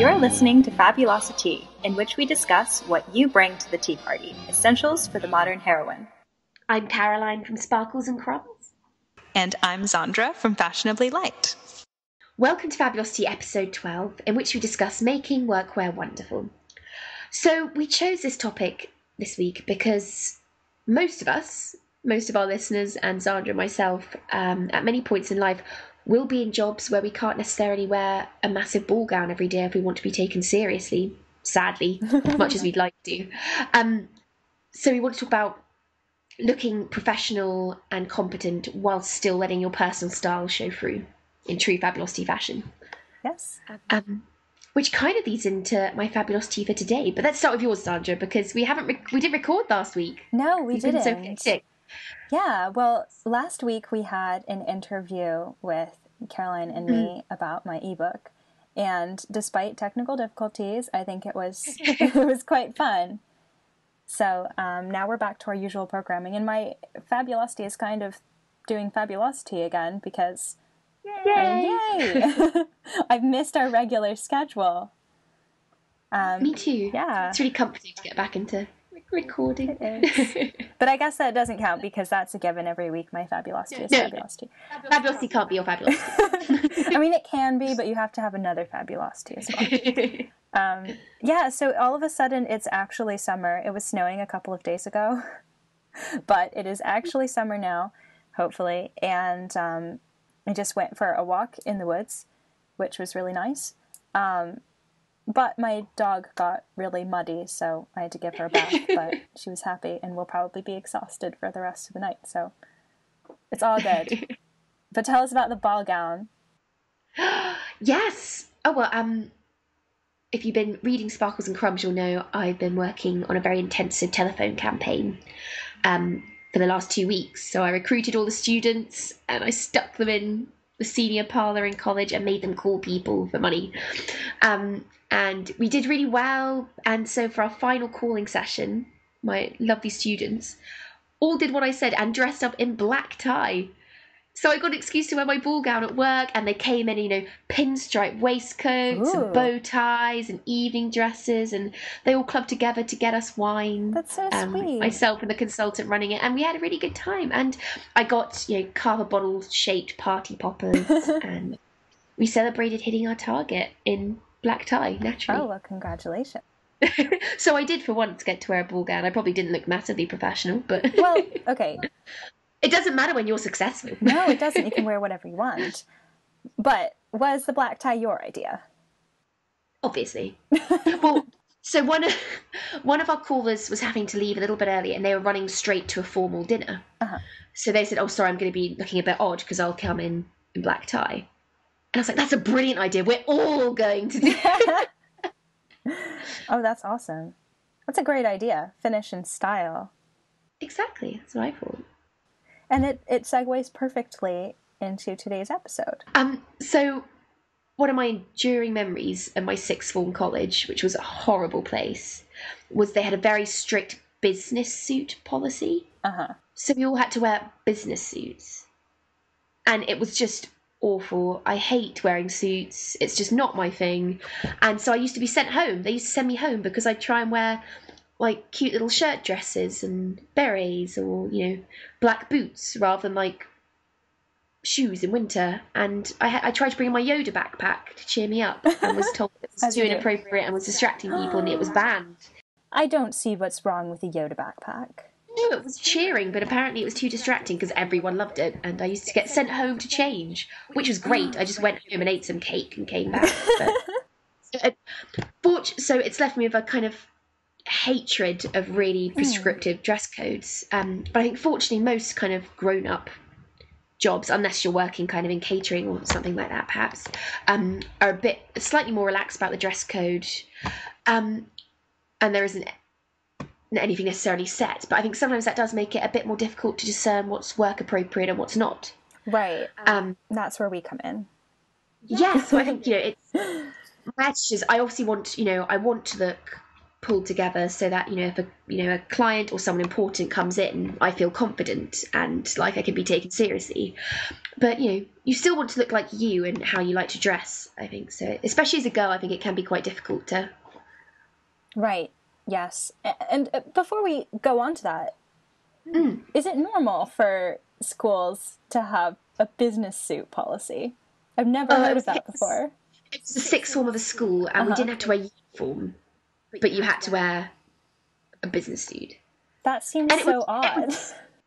You're listening to FabulosiTEA, in which we discuss what you bring to the tea party, essentials for the modern heroine. I'm Caroline from Sparkles and Crumbs. And I'm Xandra from Fashionably Light. Welcome to FabulosiTEA episode 12, in which we discuss making workwear wonderful. So we chose this topic this week because most of our listeners and Xandra and myself, at many points in life, will be in jobs where we can't necessarily wear a massive ball gown every day if we want to be taken seriously, sadly, as much as we'd like to. So we want to talk about looking professional and competent while still letting your personal style show through in true FabulosiTEA fashion. Yes. Which kind of leads into my FabulosiTEA for today. But let's start with yours, Xandra, because we didn't record last week. No, we didn't. So hectic. Yeah, well, last week we had an interview with Caroline and me about my ebook, and despite technical difficulties, I think it was quite fun. So now we're back to our usual programming, and my FabulosiTEA is kind of doing FabulosiTEA again because yay! I've missed our regular schedule. Me too. Yeah, it's really comforting to get back into recording. It is. But I guess that doesn't count because that's a given every week. My FabulosiTEA is FabulosiTEA. FabulosiTEA can't be your FabulosiTEA. I mean, it can be, but you have to have another FabulosiTEA as well. Yeah, so all of a sudden it's actually summer. It was snowing a couple of days ago, but it is actually summer now, hopefully. And I just went for a walk in the woods, which was really nice. But my dog got really muddy, so I had to give her a bath, but she was happy and will probably be exhausted for the rest of the night, so it's all good. But tell us about the ball gown. Yes! Oh, well, if you've been reading Sparkles and Crumbs, you'll know I've been working on a very intensive telephone campaign for the last 2 weeks. So I recruited all the students and I stuck them in the senior parlour in college and made them call people for money. And we did really well. And so for our final calling session, my lovely students all did what I said and dressed up in black tie. So I got an excuse to wear my ball gown at work, and they came in, pinstripe waistcoats and bow ties and evening dresses, and they all clubbed together to get us wine. That's so sweet. Myself and the consultant running it, and we had a really good time. And I got, carver bottle shaped party poppers, and we celebrated hitting our target in black tie, naturally. Oh, well, congratulations. So I did for once get to wear a ball gown. I probably didn't look massively professional, but... Well, okay. It doesn't matter when you're successful. No, it doesn't. You can wear whatever you want. But was the black tie your idea? Obviously. Well, so one of our callers was having to leave a little bit early, and they were running straight to a formal dinner. Uh-huh. So they said, "Oh, sorry, I'm going to be looking a bit odd because I'll come in black tie." And I was like, "That's a brilliant idea. We're all going to do it." Oh, that's awesome. That's a great idea. Finish in style. Exactly. That's what I thought. And it segues perfectly into today's episode. So one of my enduring memories of my sixth form college, which was a horrible place, was they had a very strict business suit policy. Uh-huh. So we all had to wear business suits. And it was just awful. I hate wearing suits. It's just not my thing. And so I used to be sent home. They used to send me home because I'd try and wear cute little shirt dresses and berets or, black boots rather than shoes in winter. And I tried to bring my Yoda backpack to cheer me up and was told it was too inappropriate and was distracting people and it was banned. I don't see what's wrong with a Yoda backpack. No, it was cheering, but apparently it was too distracting because everyone loved it. And I used to get sent home to change, which was great. I just went home and ate some cake and came back. So it's left me with a kind of hatred of really prescriptive dress codes. But I think fortunately most kind of grown-up jobs, unless you're working kind of in catering or something like that perhaps, are a bit slightly more relaxed about the dress code. And there isn't anything necessarily set. But I think sometimes that does make it a bit more difficult to discern what's work appropriate and what's not. Right. That's where we come in. Yes, so I think, it's my attitude is I obviously want, I want to look pulled together so that, if a client or someone important comes in, I feel confident and like I can be taken seriously. But, you still want to look like you and how you like to dress, I think. So, especially as a girl, I think it can be quite difficult to... Right. Yes. And before we go on to that, is it normal for schools to have a business suit policy? I've never heard of that before. It was the sixth form of a school, and we didn't have to wear uniform, but you had to wear a business suit. That seems so odd.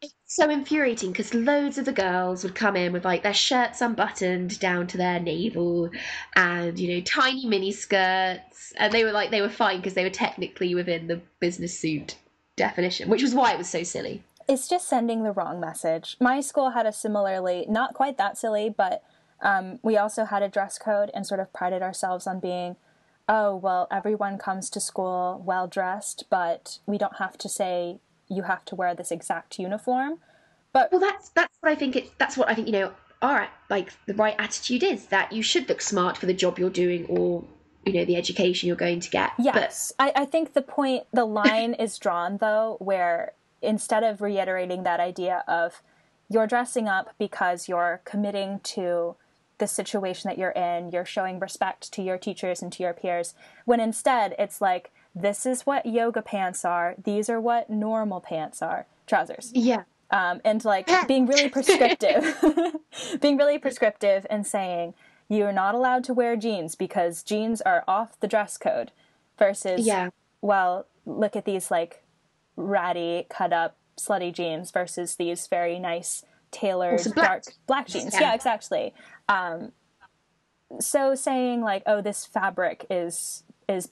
It's so infuriating because loads of the girls would come in with like their shirts unbuttoned down to their navel and, tiny mini skirts, and they were fine because they were technically within the business suit definition, which was why it was so silly. It's just sending the wrong message. My school had a similarly, not quite that silly, but we also had a dress code and sort of prided ourselves on being, oh, well, everyone comes to school well-dressed, but we don't have to say you have to wear this exact uniform. But that's what I think. That's what I think. All right, the right attitude is that you should look smart for the job you're doing, or the education you're going to get. Yes, but I think the line is drawn though, where instead of reiterating that idea of you're dressing up because you're committing to the situation that you're in, you're showing respect to your teachers and to your peers, when instead it's like, this is what yoga pants are, these are what normal pants are, trousers. Yeah. And being really prescriptive, and saying you're not allowed to wear jeans because jeans are off the dress code versus, well, look at these ratty, cut up, slutty jeans versus these very nice, tailored, dark black jeans. Yeah, exactly. So saying oh, this fabric is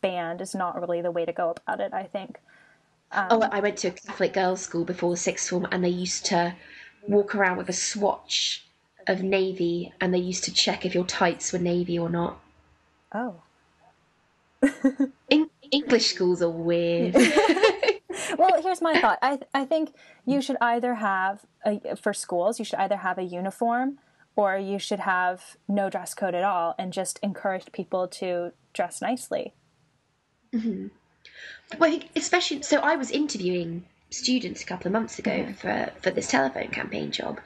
banned is not really the way to go about it, I think. I went to a Catholic girls' school before sixth form, and they used to walk around with a swatch of navy, and they used to check if your tights were navy or not. Oh. English schools are weird. Well, here's my thought. I think you should either have, for schools, you should either have a uniform or you should have no dress code at all and just encourage people to dress nicely. Mm-hmm. Well, I think especially, so I was interviewing students a couple of months ago for this telephone campaign job.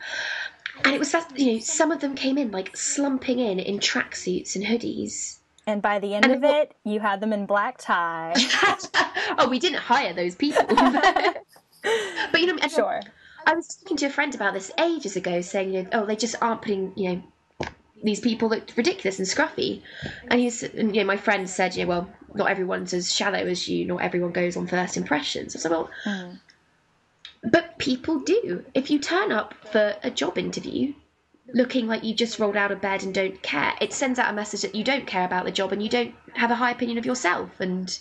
And it was that, some of them came in slumping in tracksuits and hoodies. And by the end of it, you had them in black tie. Oh, we didn't hire those people. But sure. I was talking to a friend about this ages ago, saying, they just aren't putting, these people look ridiculous and scruffy. And my friend said, well, not everyone's as shallow as you, not everyone goes on first impressions. I said, well, but people do. If you turn up for a job interview looking like you just rolled out of bed and don't care, it sends out a message that you don't care about the job and you don't have a high opinion of yourself and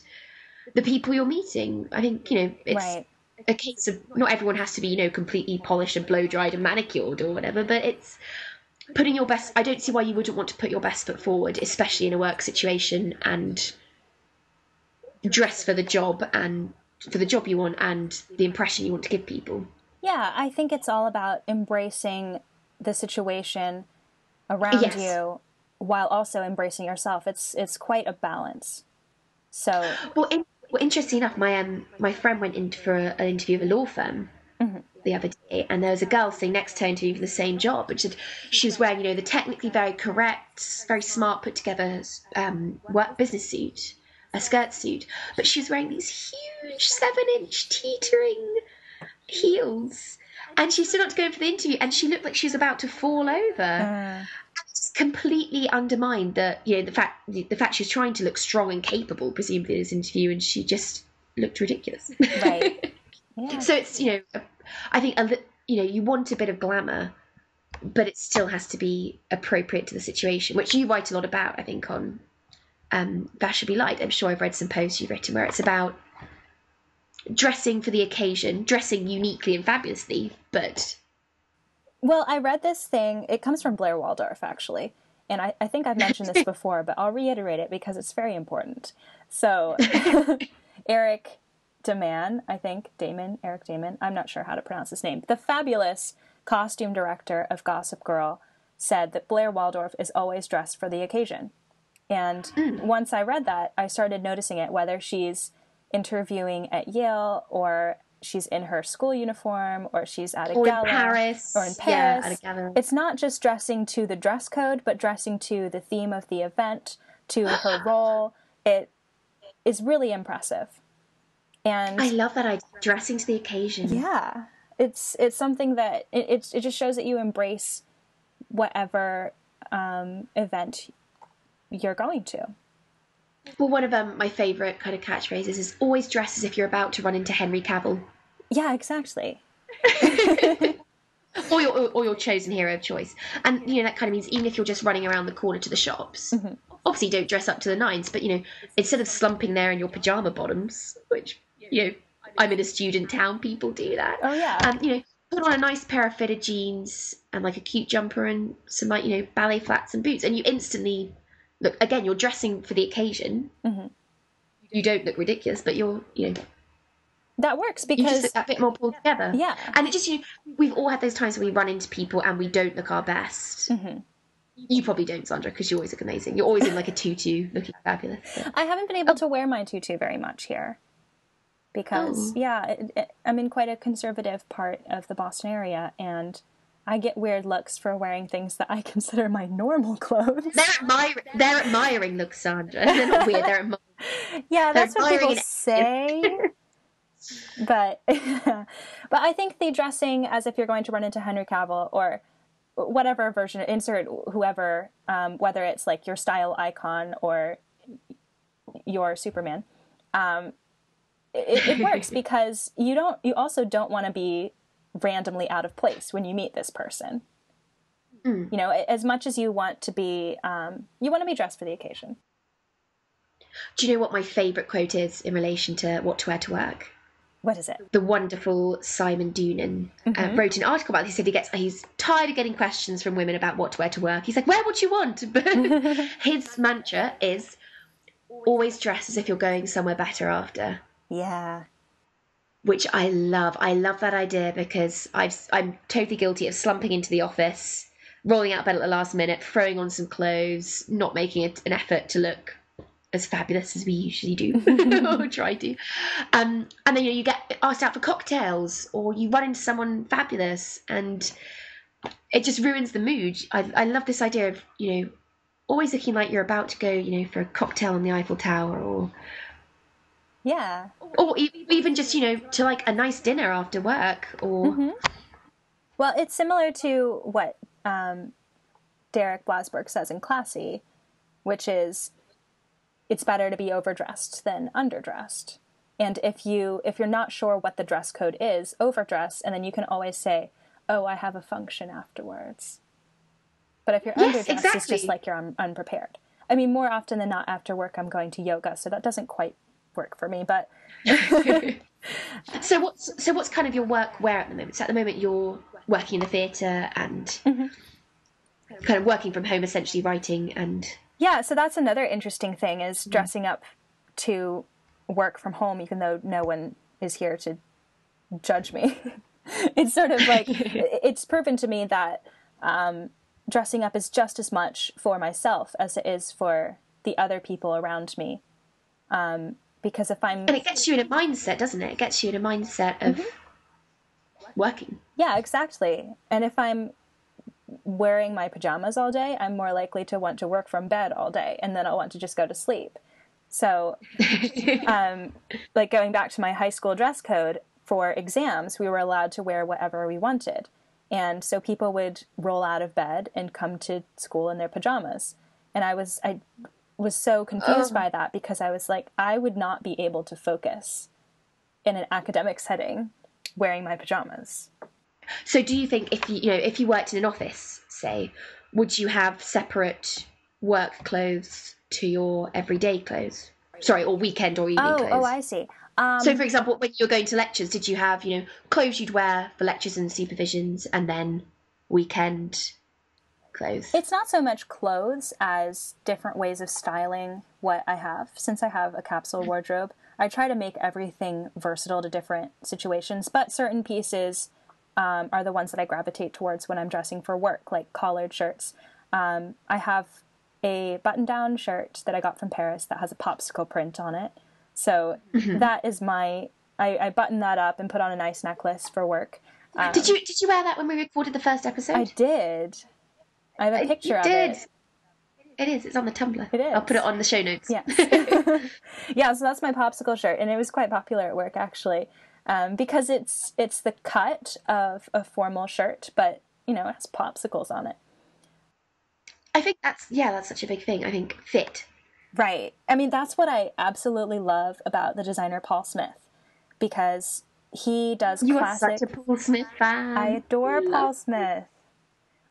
the people you're meeting. I think, it's right. A case of not everyone has to be, completely polished and blow-dried and manicured or whatever, but it's putting your best. I don't see why you wouldn't want to put your best foot forward, especially in a work situation, and dress for the job and for the job you want and the impression you want to give people. Yeah, I think it's all about embracing the situation around you while also embracing yourself. It's quite a balance. So interesting enough, my friend went in for an interview of a law firm the other day, and there was a girl sitting next to her interviewing for the same job, and she was wearing the technically very correct, very smart, put together work business suit, a skirt suit, but she was wearing these huge 7-inch teetering heels. And she stood up to go in for the interview, and she looked like she was about to fall over. And just completely undermined the fact she was trying to look strong and capable, presumably, in this interview, and she just looked ridiculous. Right. Yeah. So it's I think you want a bit of glamour, but it still has to be appropriate to the situation, which you write a lot about, I think, on Fashionably Light. I'm sure I've read some posts you've written where it's about dressing for the occasion, dressing uniquely and fabulously, but... Well, I read this thing, it comes from Blair Waldorf, actually, and I think I've mentioned this before, but I'll reiterate it because it's very important. So, Eric Damon, Eric Damon, I'm not sure how to pronounce his name, the fabulous costume director of Gossip Girl, said that Blair Waldorf is always dressed for the occasion. And once I read that, I started noticing it, whether she's interviewing at Yale, or she's in her school uniform, or she's at a or gala. In Paris. Or in Paris. Yeah, at a gala. It's not just dressing to the dress code, but dressing to the theme of the event, to her role. It is really impressive. And I love that idea, dressing to the occasion. Yeah. It's something that it just shows that you embrace whatever event you're going to. Well, one of my favourite kind of catchphrases is always dress as if you're about to run into Henry Cavill. Yeah, exactly. or your chosen hero of choice. And, that kind of means even if you're just running around the corner to the shops, obviously don't dress up to the nines, but, instead of slumping there in your pyjama bottoms, which, I'm in a student town, people do that. Oh, yeah. Put on a nice pair of fitted jeans and, like, a cute jumper and some, like, ballet flats and boots, and you instantly... Look, again, you're dressing for the occasion. Mm-hmm. You don't look ridiculous, but you're, that works because... You just look that bit more pulled together. Yeah. And it just, we've all had those times where we run into people and we don't look our best. Mm-hmm. You probably don't, Xandra, because you always look amazing. You're always in, like, a tutu, looking fabulous. But... I haven't been able to wear my tutu very much here. Because, I'm in quite a conservative part of the Boston area, and... I get weird looks for wearing things that I consider my normal clothes. They're admiring looks, Xandra. They're not weird, they're admiring. Yeah, that's what people say. But I think the dressing as if you're going to run into Henry Cavill or whatever version, insert whoever, whether it's like your style icon or your Superman, it works because you also don't want to be randomly out of place when you meet this person. As much as you want to be dressed for the occasion. Do you know what my favourite quote is in relation to what to wear to work? What is it? The wonderful Simon Doonan wrote an article about this. He said he's tired of getting questions from women about what to wear to work. He's like, wear what you want. But his mantra is always dress as if you're going somewhere better after. Yeah. Which I love. I love that idea because I'm totally guilty of slumping into the office, rolling out of bed at the last minute, throwing on some clothes, not making an effort to look as fabulous as we usually do, or try to. And then you get asked out for cocktails, or you run into someone fabulous, and it just ruins the mood. I love this idea of always looking like you're about to go for a cocktail on the Eiffel Tower, or. Yeah. Or even just, to like a nice dinner after work or... Mm-hmm. Well, it's similar to what Derek Blasberg says in Classy, which is it's better to be overdressed than underdressed. And if you're not sure what the dress code is, overdress, and then you can always say, oh, I have a function afterwards. But if you're underdressed, exactly. It's just like you're unprepared. I mean, more often than not, after work, I'm going to yoga, so that doesn't quite work for me, but so what's kind of your workwear at the moment? So at the moment you're working in the theatre and kind of working from home, essentially writing and so that's another interesting thing is dressing up to work from home, even though no one is here to judge me. It's sort of like it's proven to me that dressing up is just as much for myself as it is for the other people around me. Because if I'm... And it gets you in a mindset, doesn't it? It gets you in a mindset of working. Yeah, exactly. And if I'm wearing my pajamas all day, I'm more likely to want to work from bed all day, and then I'll want to just go to sleep. So, like going back to my high school dress code, for exams, we were allowed to wear whatever we wanted. And so people would roll out of bed and come to school in their pajamas. And I was so confused by that because I was like, I would not be able to focus in an academic setting wearing my pajamas. So do you think if you worked in an office, say, would you have separate work clothes to your everyday clothes? Sorry, or weekend or evening clothes? Oh, I see. So, for example, when you were going to lectures, did you have, clothes you'd wear for lectures and supervisions and then weekend clothes? It's not so much clothes as different ways of styling what I have. Since I have a capsule wardrobe, I try to make everything versatile to different situations, but certain pieces are the ones that I gravitate towards when I'm dressing for work, like collared shirts. I have a button-down shirt that I got from Paris that has a popsicle print on it. So that is I buttoned that up and put on a nice necklace for work. Did you wear that when we recorded the first episode? I did. I have a picture of it. It is. It's on the Tumblr. It is. I'll put it on the show notes. Yes. Yeah, so that's my popsicle shirt, and it was quite popular at work, actually, because it's the cut of a formal shirt, but, it has popsicles on it. I think that's such a big thing. I think fit. Right. I mean, that's what I absolutely love about the designer Paul Smith, because he does classic... You are such a Paul Smith fan. I adore Paul Smith.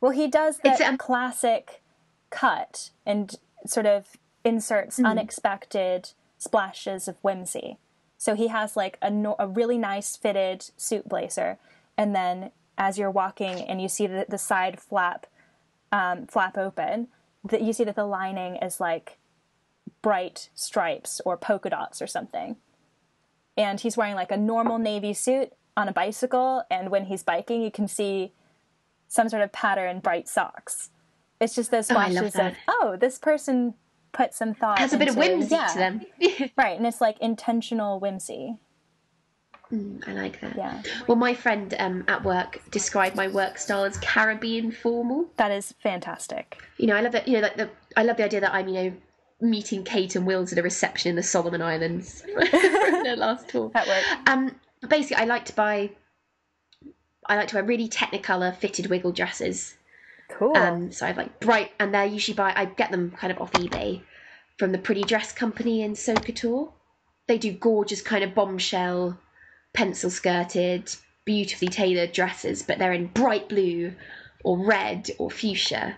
Well, he does the classic cut and sort of inserts unexpected splashes of whimsy. So he has like a really nice fitted suit blazer, and then as you're walking and you see the side flap open, that you see that the lining is like bright stripes or polka dots or something. And he's wearing like a normal navy suit on a bicycle, and when he's biking you can see some sort of pattern bright socks. It's just those flashes of, this person put some thought has a bit of whimsy to them. Right, and it's like intentional whimsy. I like that. Yeah. Well, my friend at work described my work style as Caribbean formal. That is fantastic. I love that. I love the idea that I'm, meeting Kate and Wills at a reception in the Solomon Islands for their last tour. That works. But basically, I like to wear really Technicolor fitted wiggle dresses. Cool. So I have like bright, and they're usually I get them kind of off eBay from the Pretty Dress Company in Socator. They do gorgeous kind of bombshell, pencil skirted, beautifully tailored dresses, but they're in bright blue or red or fuchsia.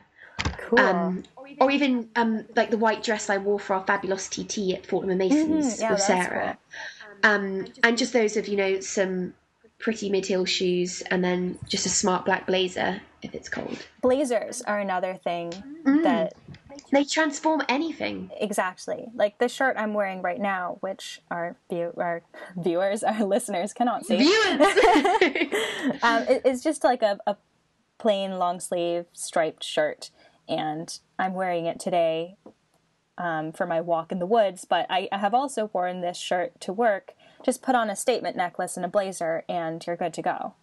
Cool. Or even like the white dress I wore for our FabulosiTEA at Fortnum & Mason's with Sarah. Cool. And just those of, some pretty mid-heel shoes, and then just a smart black blazer if it's cold. Blazers are another thing that... They transform anything. Exactly. Like the shirt I'm wearing right now, which our viewers, our listeners cannot see. It's just like a plain long sleeve striped shirt, and I'm wearing it today for my walk in the woods, but I have also worn this shirt to work. Just put on a statement necklace and a blazer and you're good to go.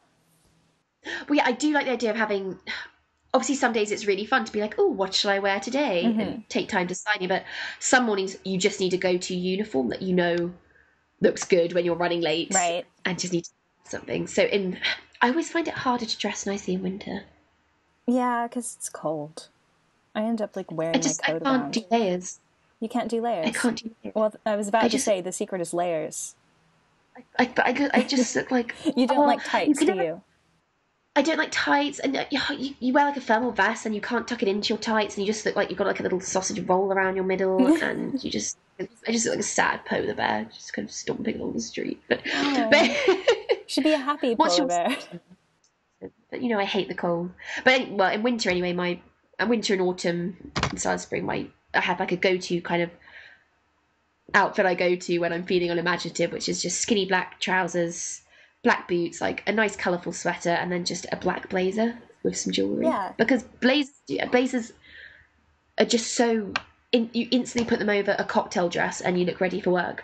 Well, yeah, I do like the idea of having... Obviously, some days it's really fun to be like, oh, what should I wear today? And take time to decide. But some mornings you just need a go-to uniform that looks good when you're running late. Right. And just need something. So I always find it harder to dress nicely in winter. Yeah, because it's cold. I end up like wearing my coat around. I can't do layers. You can't do layers? I can't do layers. Well, I was about to say the secret is layers. I just look like... You don't like tights, do you? I don't like tights, and you wear like a thermal vest and you can't tuck it into your tights, and you just look like you've got like a little sausage roll around your middle, and I just look like a sad polar bear, just kind of stomping along the street. But should be a happy polar bear. But I hate the cold. But in winter anyway, winter and autumn and start of spring, I have like a go-to kind of outfit I go to when I'm feeling unimaginative, which is just skinny black trousers, black boots, like a nice colourful sweater, and then just a black blazer with some jewellery. Yeah. Because blazers are just so... you instantly put them over a cocktail dress and you look ready for work.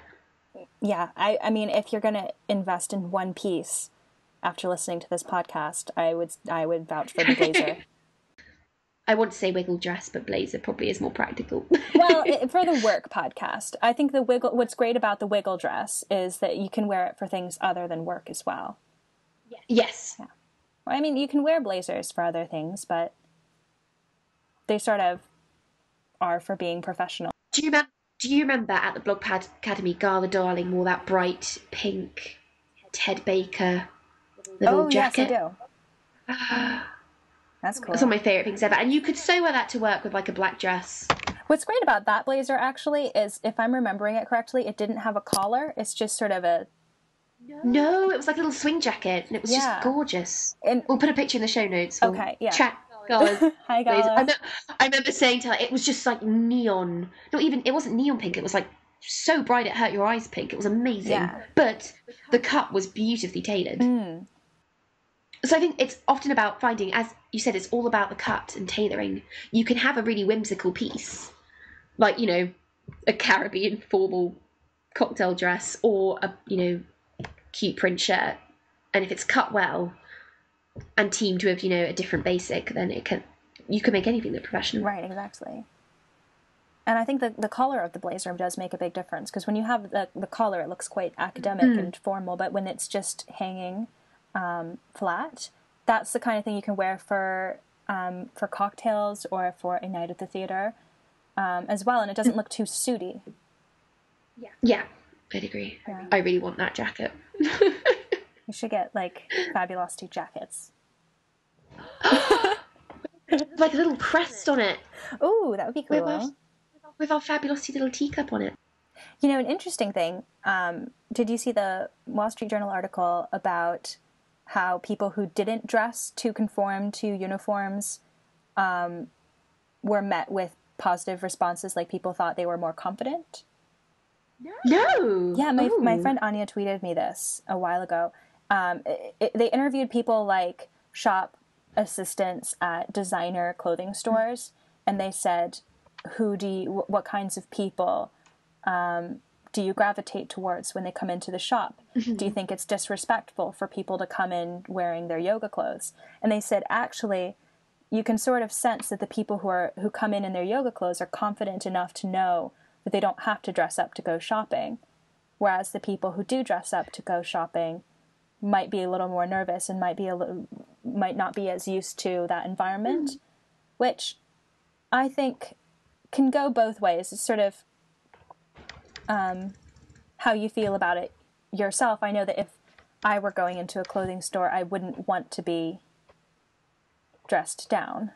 Yeah. I mean, if you're going to invest in one piece after listening to this podcast, I would vouch for the blazer. I want to say wiggle dress, but blazer probably is more practical. Well, for the work podcast, I think what's great about the wiggle dress is that you can wear it for things other than work as well. Yes. Yeah. Well, I mean, you can wear blazers for other things, but they sort of are for being professional. Do you remember at the Blog Pad Academy, Gala Darling wore that bright pink Ted Baker little jacket? Yes, I do. That's cool. That's one of my favourite things ever. And you could so wear that to work with like a black dress. What's great about that blazer, actually, is if I'm remembering it correctly, it didn't have a collar. It's just sort of a... No, it was like a little swing jacket, and it was just gorgeous. And we'll put a picture in the show notes. Okay, yeah. Chat. Gala. Hi, Gala. I remember saying to her, it was just like neon. It wasn't neon pink. It was like so bright it hurt your eyes pink. It was amazing. Yeah. But the cut was beautifully tailored. Mm. So I think it's often about finding, as you said, it's all about the cut and tailoring. You can have a really whimsical piece, like, a Caribbean formal cocktail dress or a, cute print shirt, and if it's cut well and teamed with, a different basic, then you can make anything look professional. Right, exactly. And I think the collar of the blazer does make a big difference, because when you have the collar, it looks quite academic and formal, but when it's just hanging flat, that's the kind of thing you can wear for cocktails or for a night at the theater as well, and it doesn't look too suity. Yeah, I'd agree. Yeah. I really want that jacket. You should get, like, FabulosiTEA jackets. Like a little crest on it. Ooh, that would be cool. With our FabulosiTEA little teacup on it. You know, an interesting thing, did you see the Wall Street Journal article about how people who didn't dress to conform to uniforms were met with positive responses, like people thought they were more confident? No! Yeah, my friend Anya tweeted me this a while ago. They interviewed people like shop assistants at designer clothing stores, and they said, what kinds of people do you gravitate towards when they come into the shop? Mm-hmm. Do you think it's disrespectful for people to come in wearing their yoga clothes? And they said, actually, you can sort of sense that the people who come in their yoga clothes are confident enough to know that they don't have to dress up to go shopping, whereas the people who do dress up to go shopping might be a little more nervous and might not be as used to that environment, which I think can go both ways. It's sort of how you feel about it yourself. I know that if I were going into a clothing store, I wouldn't want to be dressed down.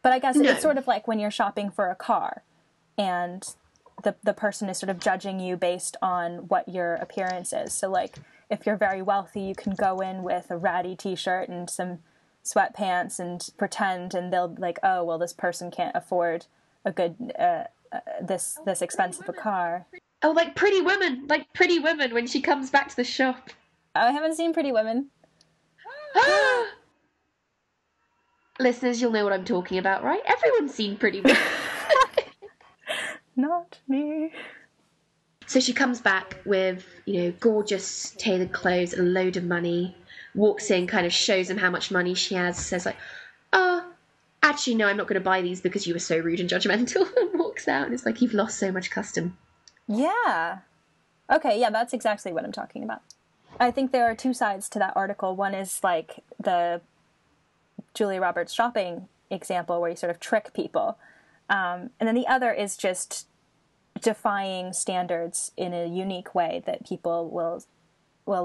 But I guess it's sort of like when you're shopping for a car and the person is sort of judging you based on what your appearance is. So, like, if you're very wealthy, you can go in with a ratty t-shirt and some sweatpants and pretend, and they'll be like, oh, well, this person can't afford a good this expensive a car. Oh, like Pretty Women when she comes back to the shop. I haven't seen Pretty Women. Listeners, you'll know what I'm talking about, right? Everyone's seen Pretty Women. Not me. So she comes back with, gorgeous tailored clothes and a load of money, walks in, kind of shows them how much money she has, says like, oh, actually, no, I'm not going to buy these because you were so rude and judgmental, and walks out, and it's like, you've lost so much custom. Yeah. Okay, yeah, that's exactly what I'm talking about. I think there are two sides to that article. One is like the Julia Roberts shopping example where you sort of trick people. And then the other is just defying standards in a unique way that people will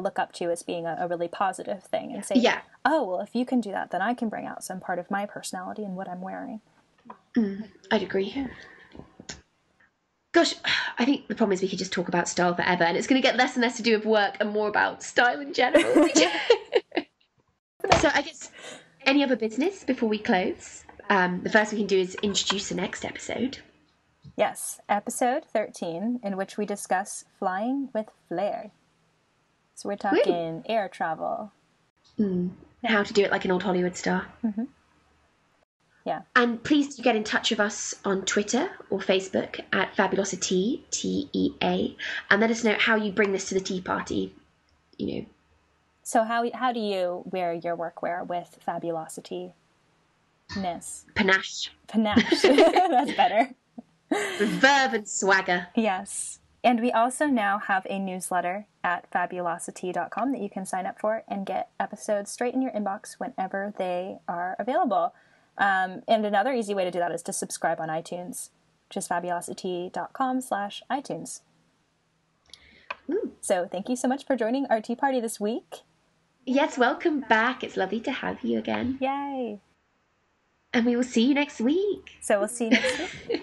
look up to as being a really positive thing and say, oh, well, if you can do that, then I can bring out some part of my personality in what I'm wearing. I'd agree. Gosh, I think the problem is we could just talk about style forever, and it's going to get less and less to do with work and more about style in general. So I guess any other business before we close? The first we can do is introduce the next episode. Yes, episode 13, in which we discuss flying with flair. So we're talking air travel. How to do it like an old Hollywood star. Mm-hmm. Yeah. And please do get in touch with us on Twitter or Facebook at FabulosiTEA, TEA, and let us know how you bring this to the tea party, So how do you wear your workwear with FabulosiTEA-ness? Panache. That's better. Verve and swagger. Yes. And we also now have a newsletter at FabulosiTEA.com that you can sign up for and get episodes straight in your inbox whenever they are available. And another easy way to do that is to subscribe on iTunes, which is FabulosiTEA.com/iTunes. So thank you so much for joining our tea party this week. Yes, welcome back. It's lovely to have you again. Yay. And we will see you next week. So we'll see you next week.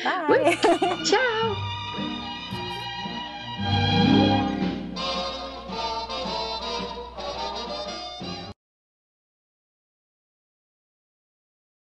Bye. Ciao.